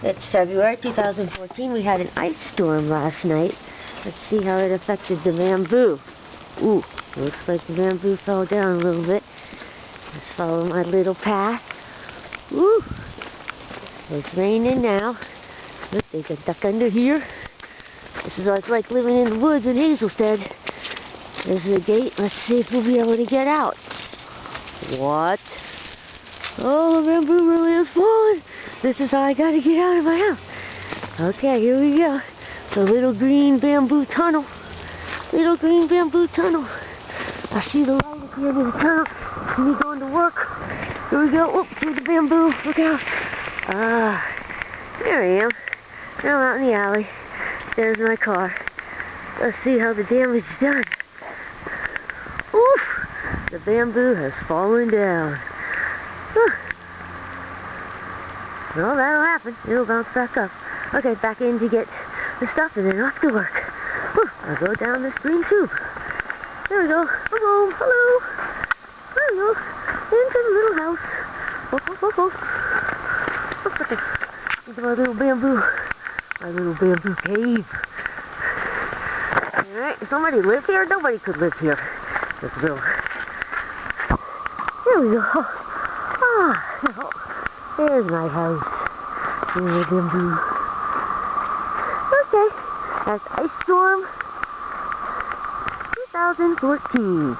It's February 2014. We had an ice storm last night. Let's see how it affected the bamboo. Ooh, looks like the bamboo fell down a little bit. Let's follow my little path. Ooh, it's raining now. Look, they can duck under here. This is what it's like living in the woods in Hazelstead. There's the gate. Let's see if we'll be able to get out. What? Oh, the bamboo really is falling. This is how I gotta get out of my house. Okay, here we go. The little green bamboo tunnel. Little green bamboo tunnel. I see the light at the end of the tunnel. See me going to work. Here we go. Whoop, through the bamboo. Look out. There I am. Now I'm out in the alley. There's my car. Let's see how the damage is done. Oof! The bamboo has fallen down. Well, that'll happen. It'll bounce back up. Okay, back in to get the stuff and then off to work. Whew, I'll go down this green tube. There we go. I'm home. Hello. Hello. Into the little house. Into my little bamboo. My little bamboo cave. Alright, somebody live here? Nobody could live here. Let's go. There we go. No. There's my house. There's the bamboo. Okay. That's Ice Storm 2014.